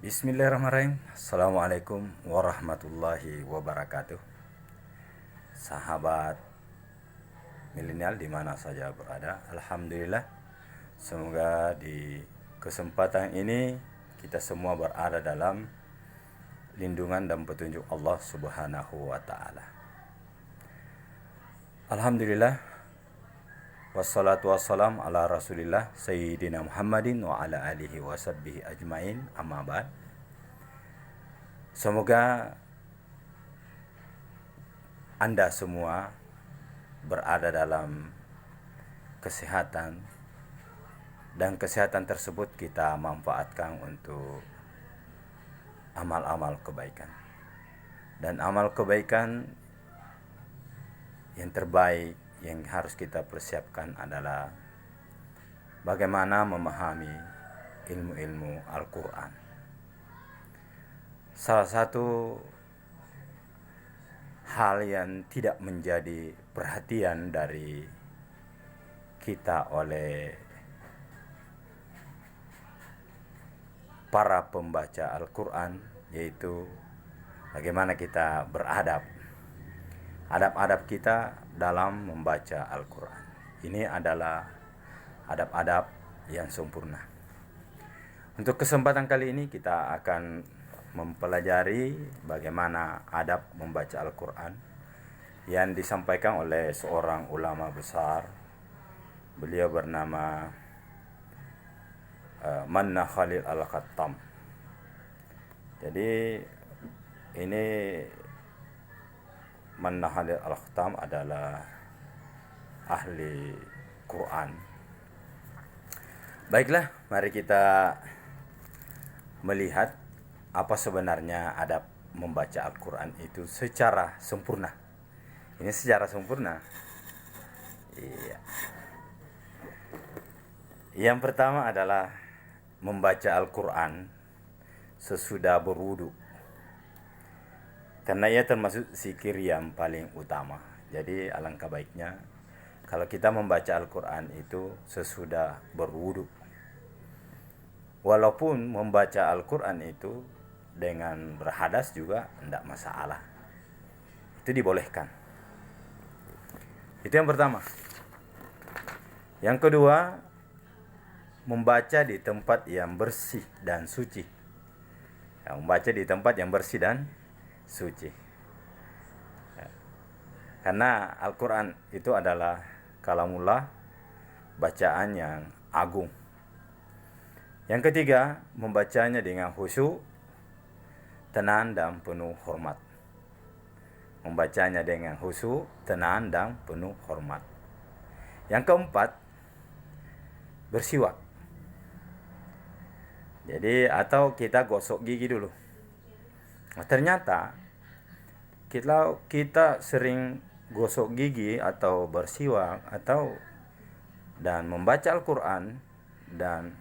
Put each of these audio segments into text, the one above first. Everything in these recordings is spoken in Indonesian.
Bismillahirrahmanirrahim. Assalamualaikum warahmatullahi wabarakatuh. Sahabat milenial di mana saja berada, alhamdulillah. Semoga di kesempatan ini kita semua berada dalam lindungan dan petunjuk Allah Subhanahu wa taala. Alhamdulillah. Wassalatu wassalam ala rasulillah Sayyidina Muhammadin wa ala alihi wa sahbihi ajmain, amma ba'd. Semoga Anda semua berada dalam kesehatan, dan kesehatan tersebut kita manfaatkan untuk amal-amal kebaikan. Dan amal kebaikan yang terbaik yang harus kita persiapkan adalah bagaimana memahami ilmu-ilmu Al-Quran. Salah satu hal yang tidak menjadi perhatian dari kita oleh para pembaca Al-Quran, yaitu bagaimana kita beradab. Adab-adab kita dalam membaca Al-Quran. Ini adalah adab-adab yang sempurna. Untuk kesempatan kali ini kita akan mempelajari bagaimana adab membaca Al-Quran yang disampaikan oleh seorang ulama besar. Beliau bernama Manna Khalil Al-Khattam. Jadi ini Manna Khalil Al-Khattam adalah ahli Quran. Baiklah, mari kita melihat apa sebenarnya adab membaca Al-Quran itu secara sempurna. Ini secara sempurna. Iya. Yang pertama adalah membaca Al-Quran sesudah berwudu, karena ia termasuk zikir yang paling utama. Jadi alangkah baiknya kalau kita membaca Al-Quran itu sesudah berwudu. Walaupun membaca Al-Quran itu dengan berhadas juga tidak masalah. Itu dibolehkan. Itu yang pertama. Yang kedua, membaca di tempat yang bersih dan suci. Ya, membaca di tempat yang bersih dan suci. Karena Al-Quran itu adalah kalamullah, bacaan yang agung. Yang ketiga, membacanya dengan khusyuk, tenang dan penuh hormat. Membacanya dengan khusyuk, tenang dan penuh hormat. Yang keempat, bersiwak. Jadi atau kita gosok gigi dulu. Nah, ternyata kita sering gosok gigi atau bersiwak atau dan membaca Al-Quran dan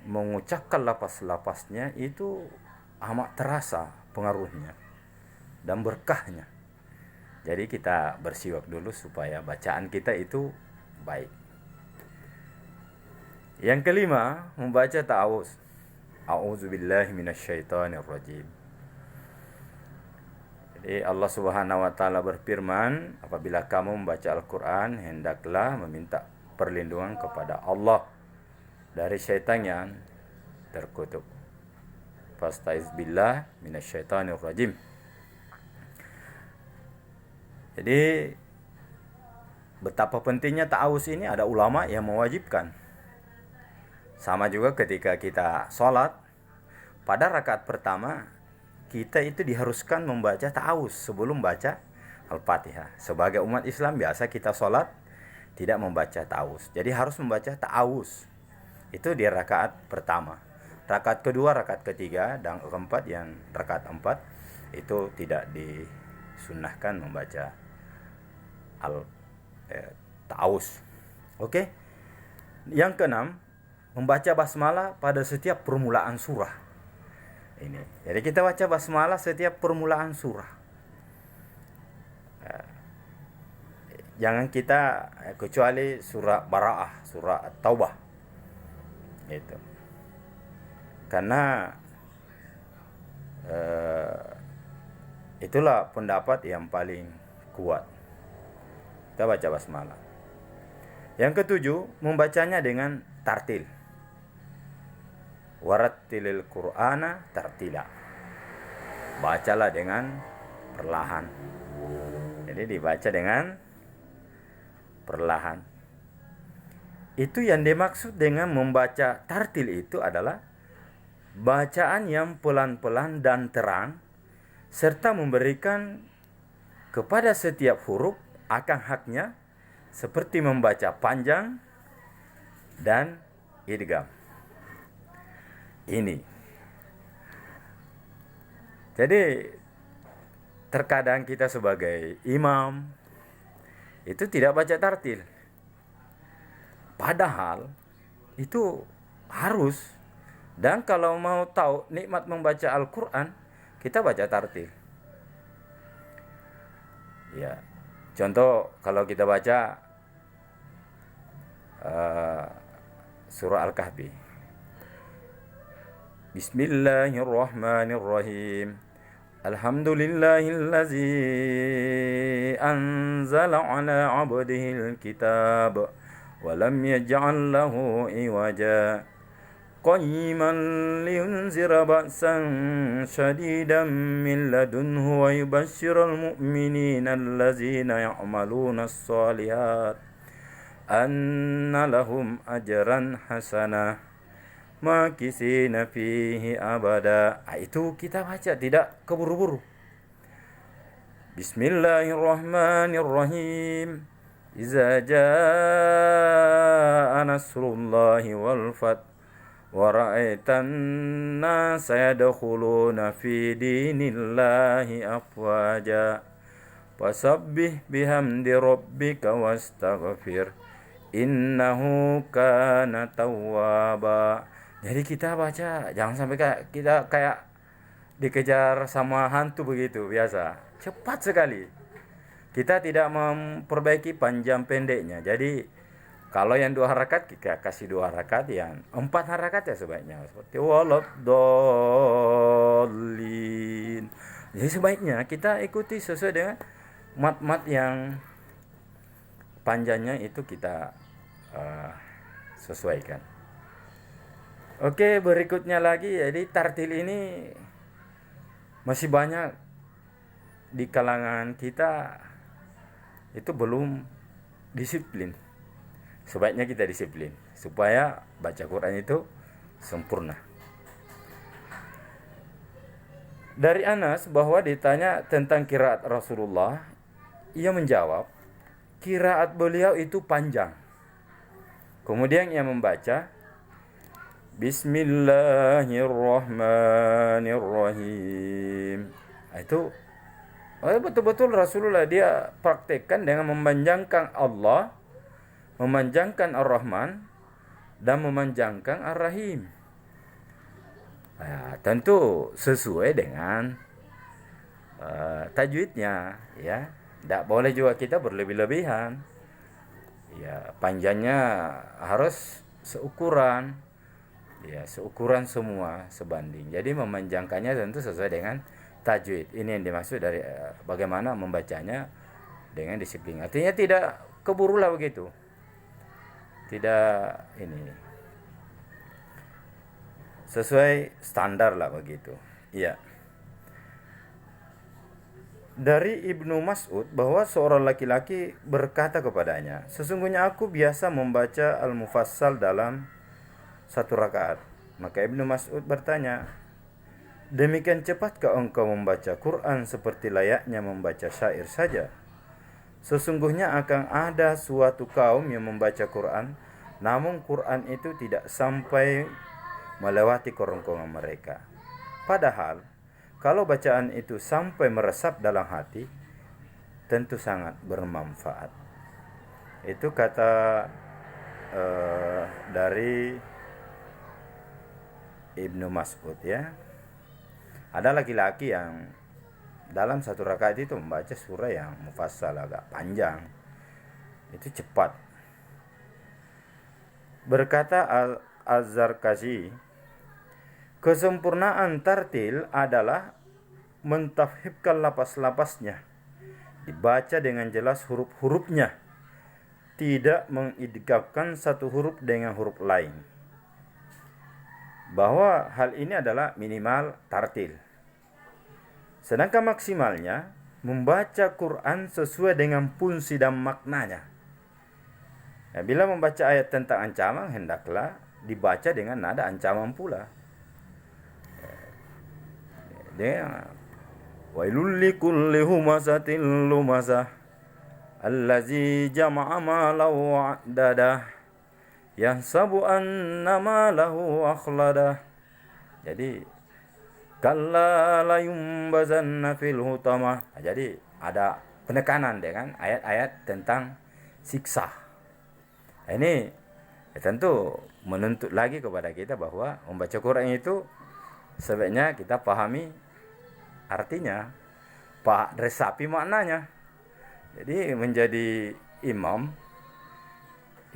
mengucapkan lapas-lapasnya itu amat terasa pengaruhnya dan berkahnya. Jadi kita bersiwak dulu supaya bacaan kita itu baik. Yang kelima, membaca ta'awuz. A'udzubillahi minasyaitonirrajim. Jadi Allah Subhanahu wa taala berfirman, apabila kamu membaca Al-Quran, hendaklah meminta perlindungan kepada Allah dari syaitan yang terkutuk. Fastaiz billah minasyaitonirrajim. Jadi betapa pentingnya ta'awuz ini, ada ulama yang mewajibkan. Sama juga ketika kita sholat, pada rakaat pertama kita itu diharuskan membaca ta'awuz sebelum baca Al-Fatihah. Sebagai umat Islam biasa kita sholat tidak membaca ta'awuz. Jadi harus membaca ta'awuz. Itu di rakaat pertama. Rakaat kedua, rakaat ketiga, dan keempat yang rakaat 4 itu tidak disunnahkan membaca ta'awuz. Oke. Yang keenam, membaca basmalah pada setiap permulaan surah. Ini. Jadi kita baca basmalah setiap permulaan surah. Jangan kita kecuali surah Bara'ah, surah At-Taubah. Itu. Karena itulah pendapat yang paling kuat. Kita baca basmalah. Yang ketujuh, membacanya dengan tartil. Warattilil Qur'ana tartila. Bacalah dengan perlahan. Jadi dibaca dengan perlahan. Itu yang dimaksud dengan membaca tartil itu adalah bacaan yang pelan-pelan dan terang, serta memberikan kepada setiap huruf akan haknya, seperti membaca panjang dan idgham. Ini. Jadi terkadang kita sebagai imam itu tidak baca tartil. Padahal itu harus. Dan kalau mau tahu nikmat membaca Al-Quran, kita baca tartil. Ya, contoh kalau kita baca surah Al-Kahfi. Bismillahirrahmanirrahim. Alhamdulillahillazi anzala ala abdihil kitab wa lam yaj'al lahu iwaja qayyiman liyunzira ba'san shadidan min ladunhu wa yubashshiral mu'minina allazina ya'maluna as-salihat anna lahum ajran hasanah makisina fihi abada. Itu kita baca tidak keburu-buru. Bismillahirrahmanirrahim. Iza jaa nasrullahi wal fath wa ra'aitan nasa yadkhuluna fi dinillahi afwaja fasabbih bihamdi rabbika wastaghfir innahu kana tawwaba. Jadi kita baca, jangan sampai kita kayak dikejar sama hantu begitu biasa. Cepat sekali. Kita tidak memperbaiki panjang pendeknya. Jadi kalau yang 2 harakat kita kasih 2 harakat, yang 4 harakat ya sebaiknya seperti waladdallin. Jadi sebaiknya kita ikuti sesuai dengan mat-mat yang panjangnya itu kita sesuaikan. Oke, berikutnya lagi, jadi tartil ini masih banyak di kalangan kita itu belum disiplin. Sebaiknya kita disiplin supaya baca Quran itu sempurna. Dari Anas bahwa ditanya tentang qiraat Rasulullah, ia menjawab, qiraat beliau itu panjang. Kemudian ia membaca Bismillahirrahmanirrahim. Itu betul-betul Rasulullah dia praktekkan dengan memanjangkan Allah, memanjangkan Ar-Rahman, dan memanjangkan Ar-Rahim. Nah, tentu sesuai dengan tajwidnya, ya. Tidak boleh juga kita berlebih-lebihan. Ya, panjangnya harus seukuran. Ya, seukuran semua sebanding. Jadi memanjangkannya tentu sesuai dengan tajwid. Ini yang dimaksud dari bagaimana membacanya dengan disiplin. Artinya tidak keburulah begitu. Tidak ini. Sesuai standar lah begitu. Iya. Dari Ibnu Mas'ud bahwa seorang laki-laki berkata kepadanya, sesungguhnya aku biasa membaca Al-Mufassal dalam 1 rakaat. Maka Ibnu Mas'ud bertanya, demikian cepatkah engkau membaca Quran seperti layaknya membaca syair saja? Sesungguhnya akan ada suatu kaum yang membaca Quran, namun Quran itu tidak sampai melewati kerongkongan mereka. Padahal kalau bacaan itu sampai meresap dalam hati, tentu sangat bermanfaat. Itu kata dari Ibnu Mas'ud, ya. Ada laki-laki yang dalam 1 rakaat itu membaca surah yang mufassal agak panjang. Itu cepat. Berkata Al-Zarkashi, Kesempurnaan tartil adalah mentafhibkan lapas-lapasnya, dibaca dengan jelas huruf-hurufnya, tidak mengidghamkan satu huruf dengan huruf lain. Bahwa hal ini adalah minimal tartil. Sedangkan maksimalnya membaca Quran sesuai dengan fungsi dan maknanya. Bila membaca ayat tentang ancaman, hendaklah dibaca dengan nada ancaman pula. Wailul likulli humazatil lumazah allazi jama'a malahu wa'dadah yahsabu anna malahu akhladah. Jadi kalla la yumbazanna fil hutamah. Jadi ada penekanan dengan ayat-ayat tentang siksa. Ini tentu menuntut lagi kepada kita bahwa membaca Quran itu sebaiknya kita pahami artinya, resapi maknanya. Jadi menjadi imam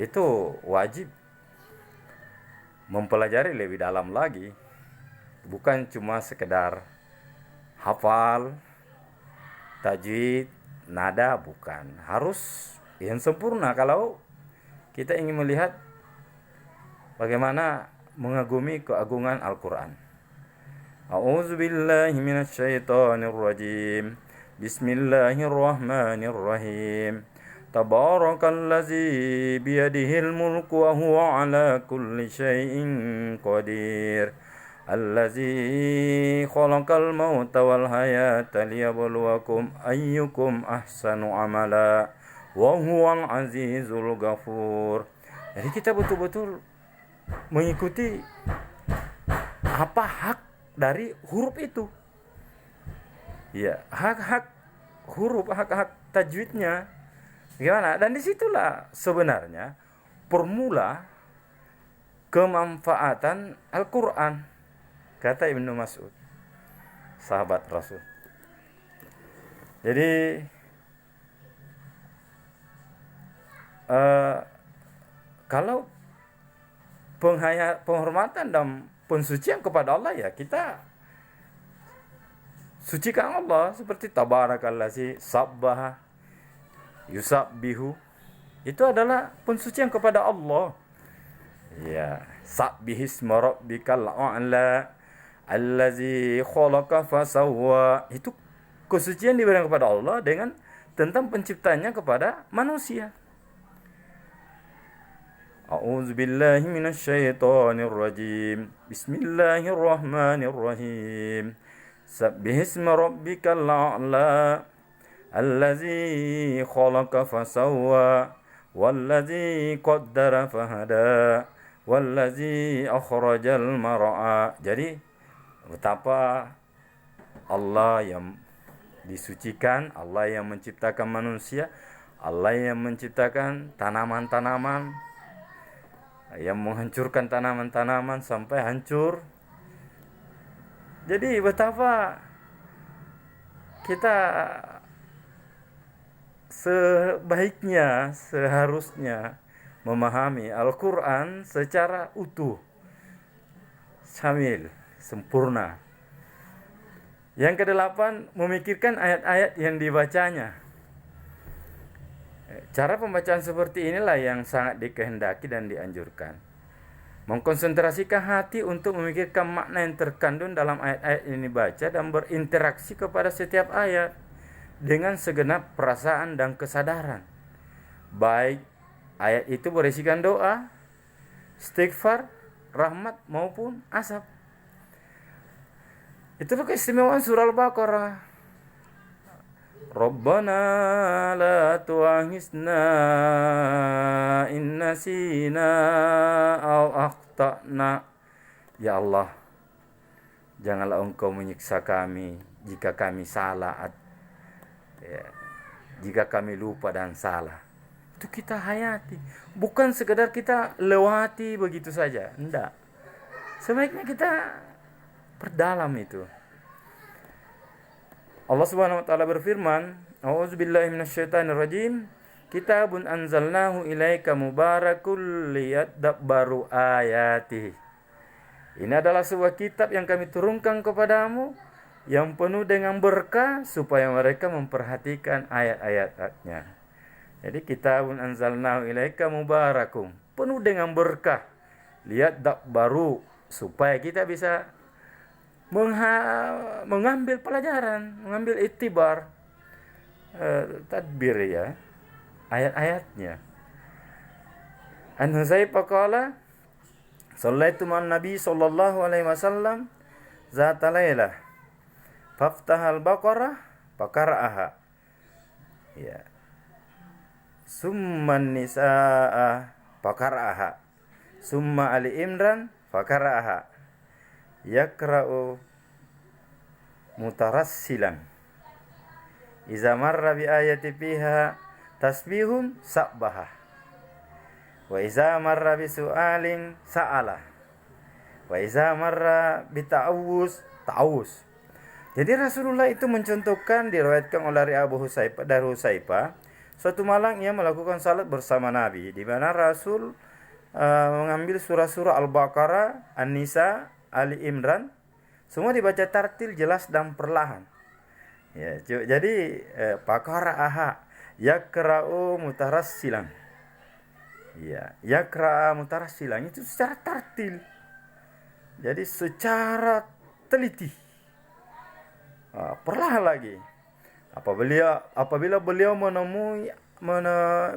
itu wajib mempelajari lebih dalam lagi, bukan cuma sekedar hafal, tajwid, nada, bukan. Harus yang sempurna kalau kita ingin melihat bagaimana mengagumi keagungan Al-Quran. A'udzu billahi minasy syaithanir rajim. Bismillahirrahmanirrahim. Tabarakalladzi biyadihil mulku wa huwa ala kulli syai'in qadir. Allazi khalaqal mauta wal hayata liyabluwakum ayyukum ahsanu amala wa huwal azizul ghafur. Jadi kita betul-betul mengikuti apa hak dari huruf itu. Ya, hak-hak huruf, hak-hak tajwidnya gimana? Dan disitulah sebenarnya permula kemanfaatan Al-Quran, kata Ibnu Mas'ud, sahabat Rasul. Jadi kalau penghormatan dan pensucian kepada Allah, ya kita sucikan Allah seperti tabarakallazi sabbaha yusabbihu. Itu adalah pensucian kepada Allah. Ya, sabbihisma rabbikal a'la allazi khalaqa fasawwa. Itu kesucian diberikan kepada Allah dengan tentang penciptanya kepada manusia. A'udzu billahi minasy syaithanir rajim. Bismillahirrahmanirrahim. Sabbihisma rabbikal a'la allazi khalaqa fasawwa wallazi qaddara fahada wallazi akhrajal mar'a. Jadi betapa Allah yang disucikan, Allah yang menciptakan manusia, Allah yang menciptakan tanaman-tanaman, yang menghancurkan tanaman-tanaman sampai hancur. Jadi betapa kita sebaiknya, seharusnya memahami Al-Quran secara utuh, syamil, sempurna. Yang kedelapan, memikirkan ayat-ayat yang dibacanya. Cara pembacaan seperti inilah yang sangat dikehendaki dan dianjurkan. Mengkonsentrasikan hati untuk memikirkan makna yang terkandung dalam ayat-ayat yang dibaca dan berinteraksi kepada setiap ayat dengan segenap perasaan dan kesadaran. Baik ayat itu berisikan doa, istighfar, rahmat maupun azab. Itulah keistimewaan surah Al-Baqarah. Rabbana la tu'akhizna in nasina aw akhtana. Ya Allah, janganlah Engkau menyiksa kami jika kami salah, jika kami lupa dan salah. Itu kita hayati, bukan sekedar kita lewati begitu saja. Enggak, sebaiknya kita perdalam itu. Allah Subhanahu wa taala berfirman, A'udzubillahi minasyaitonirrajim. Kitabun anzalnahu ilaika mubarakul liyadabbaru ayatihi. Ini adalah sebuah kitab yang kami turunkan kepadamu yang penuh dengan berkah supaya mereka memperhatikan ayat-ayatnya. Jadi kitabun anzalnahu ilaika mubarakum, penuh dengan berkah. Lihat baru supaya kita bisa mengambil pelajaran, mengambil iktibar, tadbir ya, ayat-ayatnya. An Huzaifah qala sallaitu ma'an Nabi sallallahu alaihi wasallam zata lailah faftahal baqarah faqara'aha. Ya. Summa nisaa faqara'aha. Summa Ali Imran faqara'aha. Yaqra'u mutarassilan. Iza marra bi ayati fiha tasbihun sabbaha. Wa iza marra bi su'alin sa'ala. Wa iza marra bi ta'awuz ta'awuz. Jadi Rasulullah itu mencontohkan, diriwayatkan oleh Abu Husaifah dari Husaifah, suatu malam ia melakukan salat bersama Nabi, di mana Rasul mengambil surah-surah Al-Baqarah, An-Nisa, Ali Imran, semua dibaca tartil, jelas dan perlahan. Ya, jadi Baqara'aha yaqra'u mutarassilan. Ya, yaqra mutarassilan itu secara tartil. Jadi secara teliti. Perlahan lagi. Apabila beliau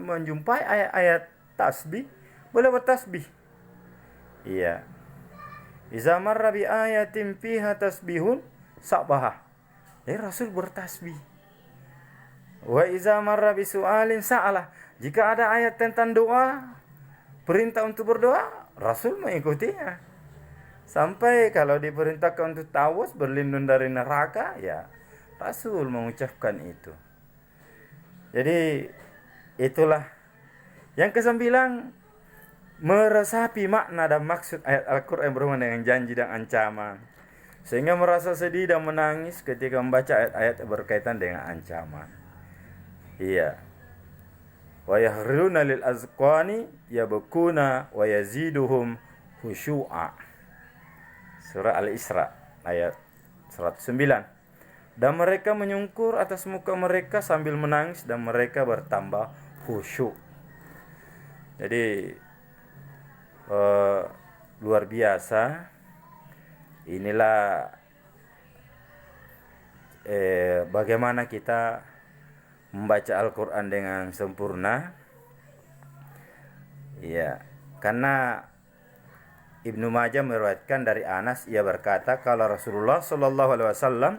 menjumpai ayat-ayat tasbih, beliau bertasbih. Iya. Iza marra bi ayatin fiha tasbihun sabbaha. Jadi Rasul bertasbih. Wa iza marra bi su'alin sa'alah. Jika ada ayat tentang doa, perintah untuk berdoa, Rasul mengikutinya. Sampai kalau diperintahkan untuk tawus, berlindung dari neraka, ya Rasul mengucapkan itu. Jadi itulah. Yang kesembilan, meresapi makna dan maksud ayat Al-Quran berhubungan dengan janji dan ancaman, sehingga merasa sedih dan menangis ketika membaca ayat-ayat berkaitan dengan ancaman. Iya. Wa yahruna lil azqani yabkuna wa yaziduhum khusyu'a. Surah Al-Isra ayat 109. Dan mereka menyungkur atas muka mereka sambil menangis dan mereka bertambah khusyuk. Jadi luar biasa. Inilah bagaimana kita membaca Al-Quran dengan sempurna. Ya, karena Ibnu Majah meriwayatkan dari Anas, ia berkata, kalau Rasulullah sallallahu alaihi wasallam,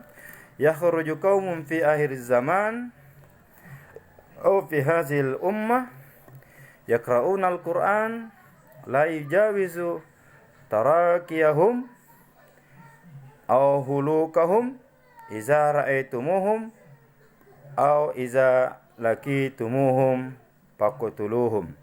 yakhruju qaumun fi akhir zaman aw fi hadhil ummah yaqra'una al-Qur'an la yujawizu tarakiyahum aw hulukahum iza ra'aitumuhum aw iza laqitumuhum faqtuluhum.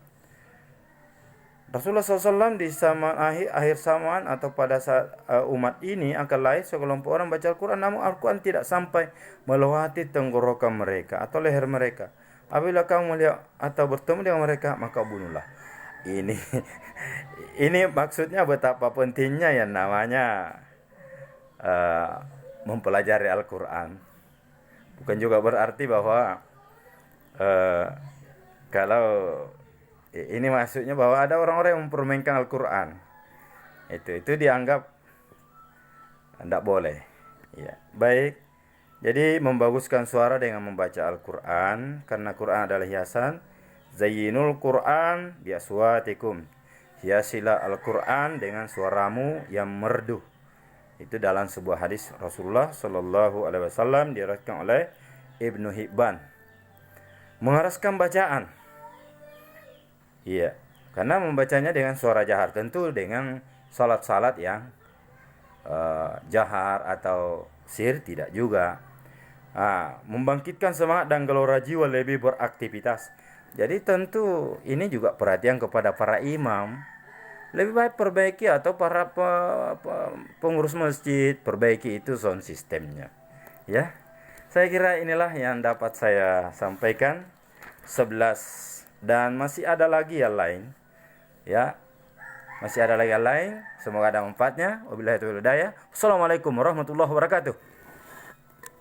Rasulullah SAW di zaman akhir zaman atau pada saat umat ini akan lahir sekelompok orang baca Al-Quran, namun Al-Quran tidak sampai melewati tenggorokan mereka atau leher mereka. Apabila kamu melihat atau bertemu dengan mereka, maka bunuhlah. Ini maksudnya betapa pentingnya yang namanya mempelajari Al-Quran. Bukan juga berarti bahwa kalau ini maksudnya bahwa ada orang-orang yang mempermainkan Al-Quran. Itu dianggap tidak boleh. Ya, baik. Jadi membaguskan suara dengan membaca Al-Quran, karena Quran adalah hiasan. Zayyinul Quran biaswatikum. Hiasilah Al-Quran dengan suaramu yang merdu. Itu dalam sebuah hadis Rasulullah sallallahu alaihi wasallam, diriwayatkan oleh Ibnu Hibban. Mengeraskan bacaan. Iya, karena membacanya dengan suara jahar, tentu dengan salat-salat yang jahar atau sir tidak juga. Membangkitkan semangat dan gelora jiwa lebih beraktivitas. Jadi tentu ini juga perhatian kepada para imam. Lebih baik perbaiki, atau para pengurus masjid, perbaiki itu sound sistemnya. Ya, saya kira inilah yang dapat saya sampaikan. 11 dan masih ada lagi yang lain. Ya, Masih ada lagi yang lain. Semoga ada manfaatnya. Wabillahi taufiq wal hidayah. Assalamualaikum warahmatullahi wabarakatuh.